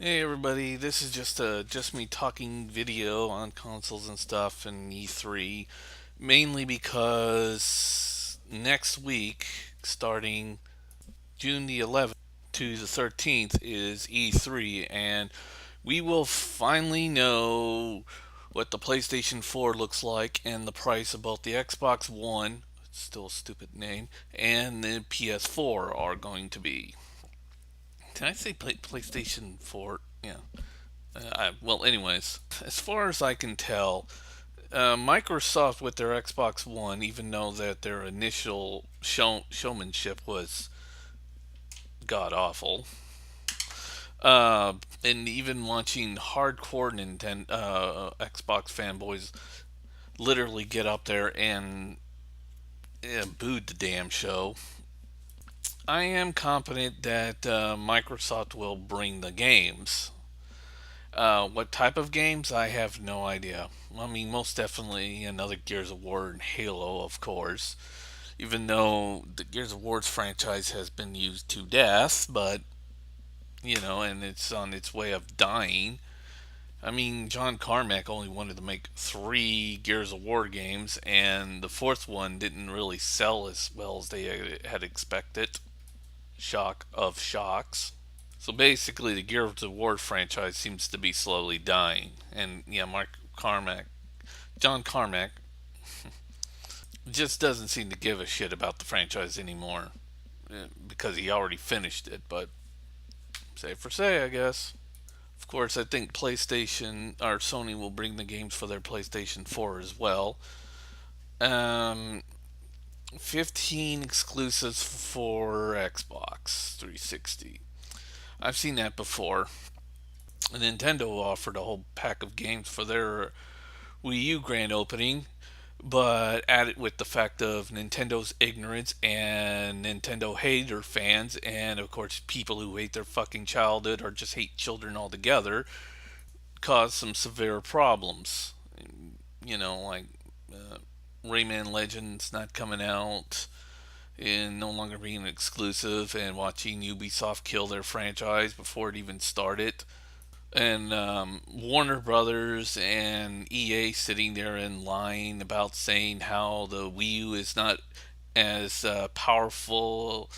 Hey everybody, this is just me talking video on consoles and stuff and E3, mainly because next week, starting June the 11th to the 13th, is E3, and we will finally know what the PlayStation 4 looks like and the price of both the Xbox One, still a stupid name, and the PS4 are going to be. Did I say PlayStation 4? Yeah. Well, anyways, as far as I can tell, Microsoft with their Xbox One, even though that their initial showmanship was god awful, and even watching hardcore Nintendo Xbox fanboys literally get up there and booed the damn show, I am confident that Microsoft will bring the games. What type of games? I have no idea. I mean, most definitely another Gears of War and Halo, of course. Even though the Gears of War's franchise has been used to death, but, and it's on its way of dying. I mean, John Carmack only wanted to make three Gears of War games, and the fourth one didn't really sell as well as they had expected. Shock of shocks. So basically, the Gears of War franchise seems to be slowly dying, and yeah, John Carmack, just doesn't seem to give a shit about the franchise anymore because he already finished it. But say for say, I guess. Of course, I think PlayStation or Sony will bring the games for their PlayStation 4 as well. Um, 15 exclusives for Xbox 360. I've seen that before. Nintendo offered a whole pack of games for their Wii U grand opening, but added with the fact of Nintendo's ignorance and Nintendo hater fans, and of course people who hate their fucking childhood or just hate children altogether, caused some severe problems. Like uh, Rayman Legends not coming out and no longer being exclusive, and watching Ubisoft kill their franchise before it even started, and Warner Brothers and EA sitting there and lying about saying how the Wii U is not as powerful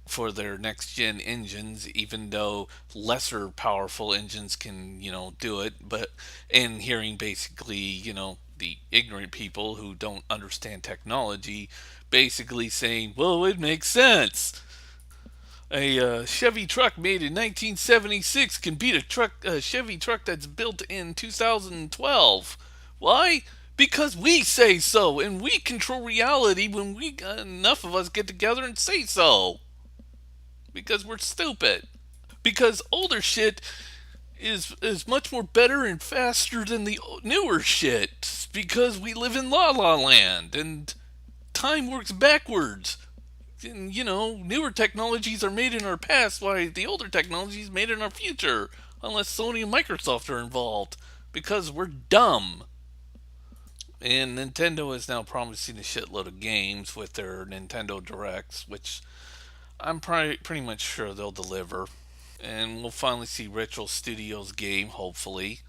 for their next gen engines, even though lesser powerful engines can, do it. But and hearing basically, the ignorant people who don't understand technology basically saying, well, it makes sense. A Chevy truck made in 1976 can beat a Chevy truck that's built in 2012. Why? Because we say so, and we control reality when enough of us get together and say so. Because we're stupid. Because older shit is much more better and faster than the newer shit. Because we live in La La Land, and time works backwards. And, newer technologies are made in our past, while the older technologies made in our future, unless Sony and Microsoft are involved, because we're dumb. And Nintendo is now promising a shitload of games with their Nintendo Directs, which I'm pretty much sure they'll deliver. And we'll finally see Retro Studios' game, hopefully.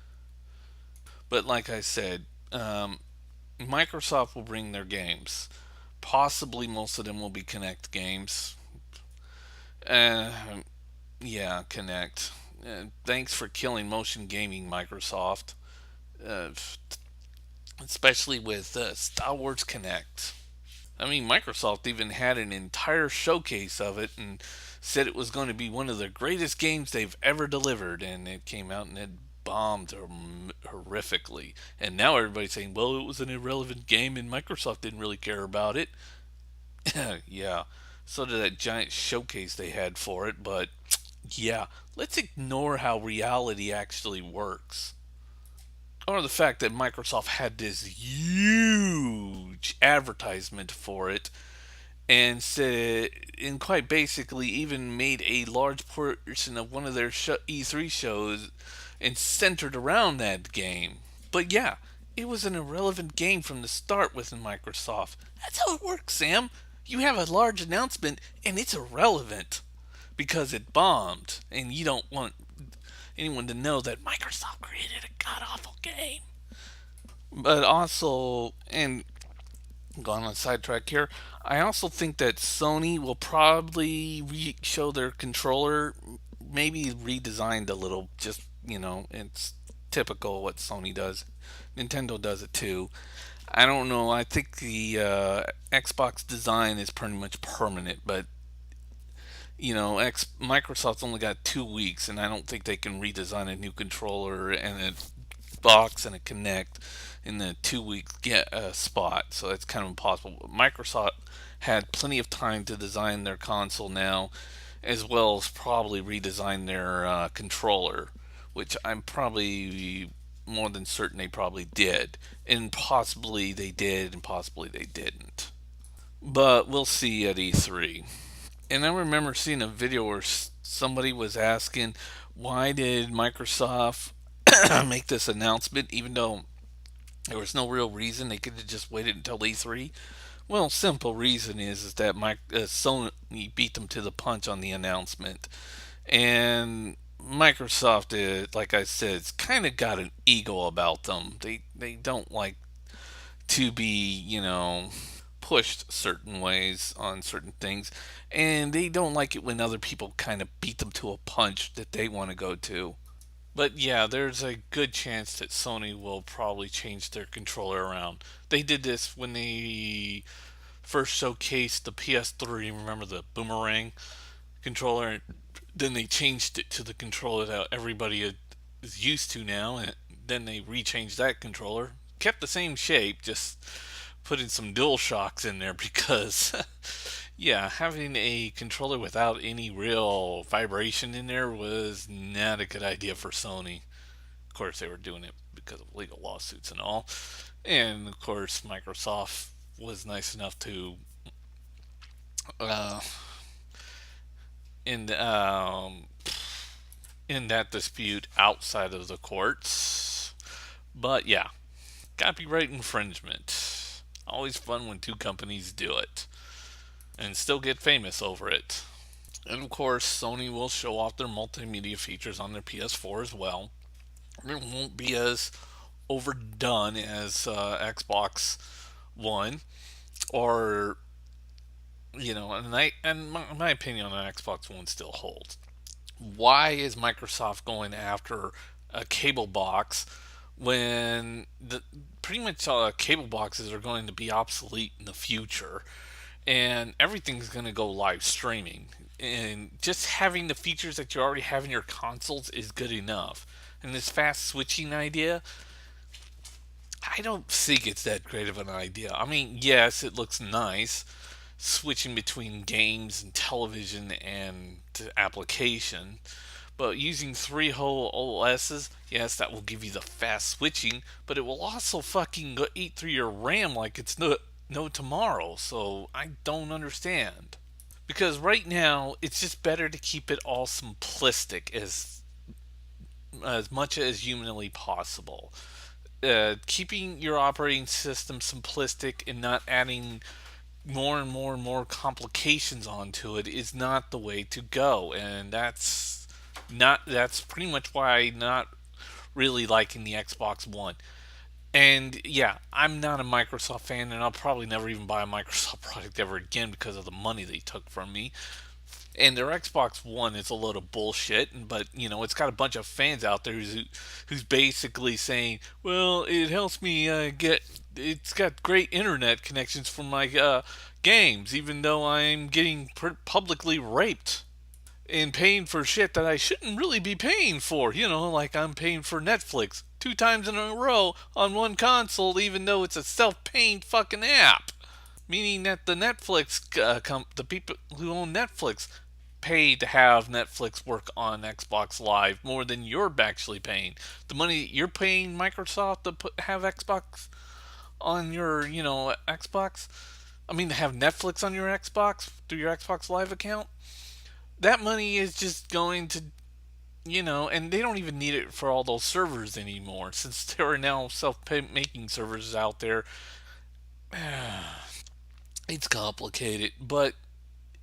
But like I said, Microsoft will bring their games. Possibly most of them will be Connect games. Uh, Yeah, Connect. Thanks for killing motion gaming, Microsoft. Uh, Especially with Star Wars Connect. I mean, Microsoft even had an entire showcase of it and said it was going to be one of the greatest games they've ever delivered, and it came out and it bombed horrifically. And now everybody's saying, well, it was an irrelevant game and Microsoft didn't really care about it. Yeah, so did that giant showcase they had for it, but yeah, let's ignore how reality actually works. Or the fact that Microsoft had this huge advertisement for it and said, and quite basically even made a large portion of one of their E3 shows and centered around that game. But yeah, it was an irrelevant game from the start within Microsoft. That's how it works, Sam. You have a large announcement and it's irrelevant because it bombed, and you don't want anyone to know that Microsoft created a god awful game. But also, and going on a sidetrack here, I also think that Sony will probably show their controller, maybe redesigned a little. Just it's typical what Sony does. Nintendo does it too. I don't know. I think the Xbox design is pretty much permanent, but Microsoft's only got 2 weeks, and I don't think they can redesign a new controller and a box and a Connect in the 2 week get spot. So it's kind of impossible. But Microsoft had plenty of time to design their console now, as well as probably redesign their controller, which I'm probably more than certain they probably did, and possibly they did, and possibly they didn't. But we'll see at E3. And I remember seeing a video where somebody was asking, why did Microsoft make this announcement even though there was no real reason? They could have just waited until E3. Well, simple reason is that Sony beat them to the punch on the announcement, and Microsoft, like I said, it's kind of got an ego about them. They don't like to be pushed certain ways on certain things, and they don't like it when other people kind of beat them to a punch that they want to go to. But yeah, there's a good chance that Sony will probably change their controller around. They did this when they first showcased the PS3. Remember the boomerang controller? Then they changed it to the controller that everybody is used to now, and then they rechanged that controller. Kept the same shape, just put in some dual shocks in there because yeah, having a controller without any real vibration in there was not a good idea for Sony. Of course, they were doing it because of legal lawsuits and all. And of course, Microsoft was nice enough to uh, in in that dispute outside of the courts. But yeah, copyright infringement. Always fun when two companies do it and still get famous over it. And of course, Sony will show off their multimedia features on their PS4 as well. It won't be as overdone as Xbox One, or my opinion on Xbox One still holds. Why is Microsoft going after a cable box when the pretty much cable boxes are going to be obsolete in the future, and everything's going to go live streaming, and just having the features that you already have in your consoles is good enough. And this fast switching idea, I don't think it's that great of an idea. I mean, yes, it looks nice switching between games and television and application, but using three whole OSs, yes, that will give you the fast switching, but it will also fucking eat through your RAM like it's no tomorrow. So I don't understand. Because right now it's just better to keep it all simplistic as much as humanly possible. Keeping your operating system simplistic and not adding more and more and more complications onto it is not the way to go, and that's pretty much why I'm not really liking the Xbox One. And yeah, I'm not a Microsoft fan, and I'll probably never even buy a Microsoft product ever again because of the money they took from me. And their Xbox One is a load of bullshit, but it's got a bunch of fans out there who's basically saying, "Well, it helps me get. It's got great internet connections for my games, even though I'm getting publicly raped and paying for shit that I shouldn't really be paying for. Like I'm paying for Netflix 2 times in a row on one console, even though it's a self-paying fucking app." Meaning that the people who own Netflix pay to have Netflix work on Xbox Live more than you're actually paying. The money you're paying Microsoft to have Xbox on your, Xbox. I mean, to have Netflix on your Xbox through your Xbox Live account. That money is just going to, and they don't even need it for all those servers anymore, since there are now self-making servers out there. It's complicated, but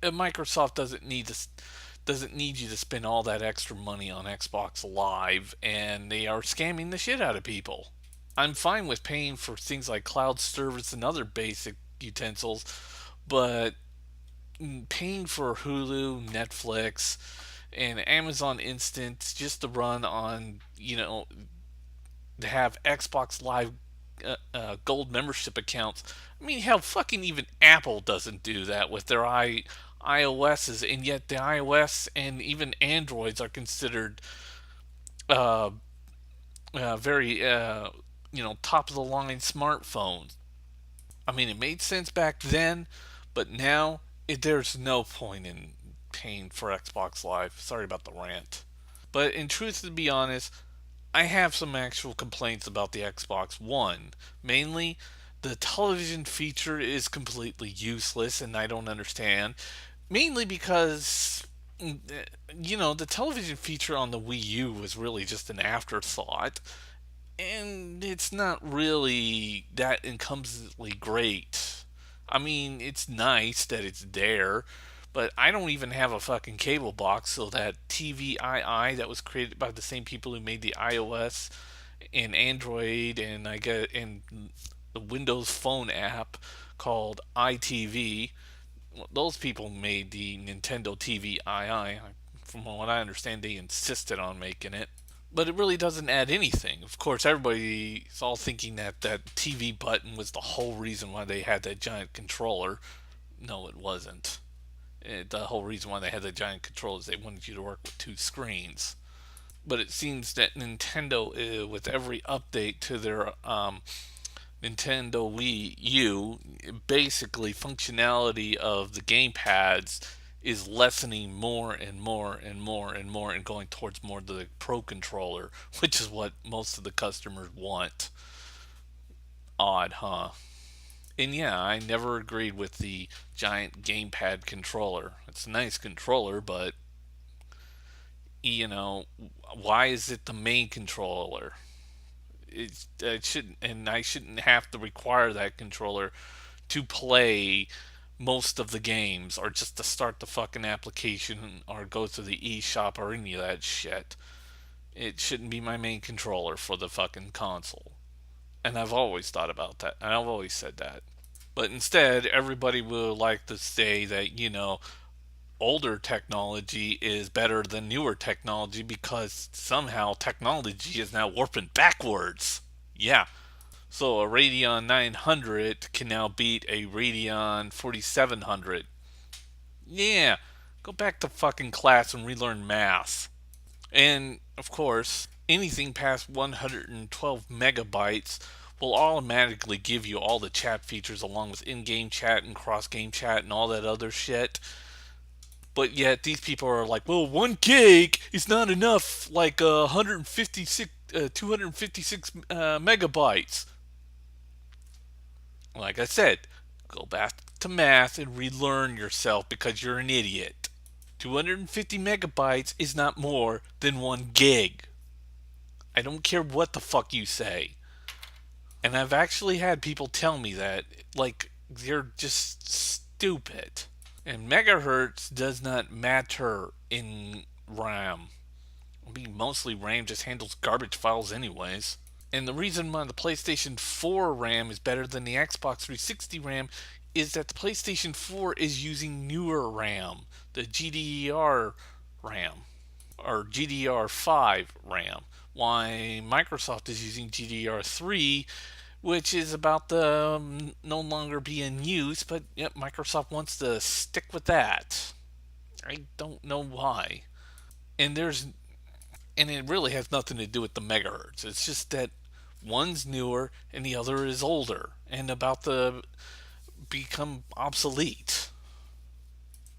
Microsoft doesn't need doesn't need you to spend all that extra money on Xbox Live, and they are scamming the shit out of people. I'm fine with paying for things like cloud service and other basic utensils, but paying for Hulu, Netflix, and Amazon Instant just to run on, to have Xbox Live Gold membership accounts. I mean, hell, fucking even Apple doesn't do that with their iOSs, and yet the iOS and even Androids are considered uh, very, top of the line smartphones. I mean, it made sense back then, but now there's no point in paying for Xbox Live. Sorry about the rant. But in truth, to be honest, I have some actual complaints about the Xbox One. Mainly, the television feature is completely useless and I don't understand. Mainly because, the television feature on the Wii U was really just an afterthought. And it's not really that incumbently great. I mean, it's nice that it's there, but I don't even have a fucking cable box, so that TVII that was created by the same people who made the iOS and Android and the Windows Phone app called iTV. Those people made the Nintendo TVII. From what I understand, they insisted on making it, but it really doesn't add anything. Of course, everybody's all thinking that that TV button was the whole reason why they had that giant controller. No, it wasn't. The whole reason why they had the giant controller is they wanted you to work with two screens. But it seems that Nintendo, with every update to their Nintendo Wii U, basically functionality of the gamepads is lessening more and more and more and more and going towards more the Pro controller, which is what most of the customers want. Odd, huh? And yeah, I never agreed with the giant gamepad controller. It's a nice controller, but you know, why is it the main controller? It shouldn't, and I shouldn't have to require that controller to play most of the games or just to start the fucking application or go to the eShop or any of that shit. It shouldn't be my main controller for the fucking console. And I've always thought about that. And I've always said that. But instead, everybody will like to say that, older technology is better than newer technology because somehow technology is now warping backwards. Yeah. So a Radeon 900 can now beat a Radeon 4700. Yeah. Go back to fucking class and relearn math. And of course, anything past 112 megabytes will automatically give you all the chat features along with in-game chat and cross-game chat and all that other shit. But yet these people are like, well, 1 gig is not enough, like 256 megabytes. Like I said, go back to math and relearn yourself because you're an idiot. 250 megabytes is not more than 1 gig. I don't care what the fuck you say. And I've actually had people tell me that, like, they're just stupid. And megahertz does not matter in RAM. I mean, mostly RAM just handles garbage files, anyways. And the reason why the PlayStation 4 RAM is better than the Xbox 360 RAM is that the PlayStation 4 is using newer RAM, the GDDR RAM, or GDDR5 RAM, why Microsoft is using GDDR3, which is about to no longer be in use, but yep, Microsoft wants to stick with that. I don't know why. And it really has nothing to do with the megahertz. It's just that one's newer and the other is older and about to become obsolete.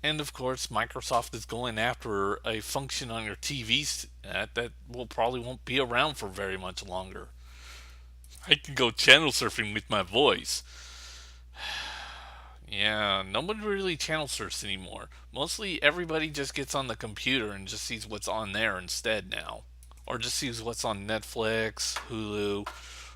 And of course, Microsoft is going after a function on your TV that will probably won't be around for very much longer. I can go channel surfing with my voice. Yeah, nobody really channel surfs anymore. Mostly everybody just gets on the computer and just sees what's on there instead now. Or just sees what's on Netflix, Hulu,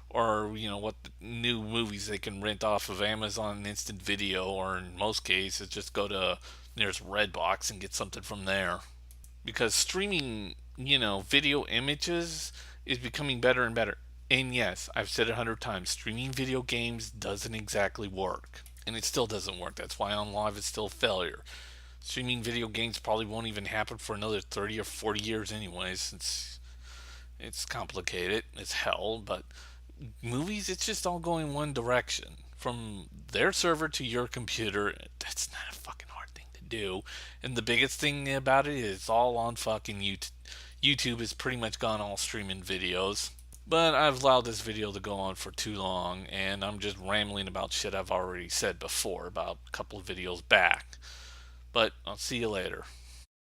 or, what new movies they can rent off of Amazon Instant Video, or in most cases, just go to nearest Redbox and get something from there. because streaming, video images is becoming better and better. And yes, I've said it 100 times, streaming video games doesn't exactly work. And it still doesn't work. That's why on live it's still a failure. Streaming video games probably won't even happen for another 30 or 40 years anyways. It's complicated. It's hell, but movies, it's just all going one direction. From their server to your computer, that's not a fucking hard thing to do. And the biggest thing about it is it's all on fucking YouTube. YouTube has pretty much gone all streaming videos. But I've allowed this video to go on for too long, and I'm just rambling about shit I've already said before about a couple of videos back. But I'll see you later.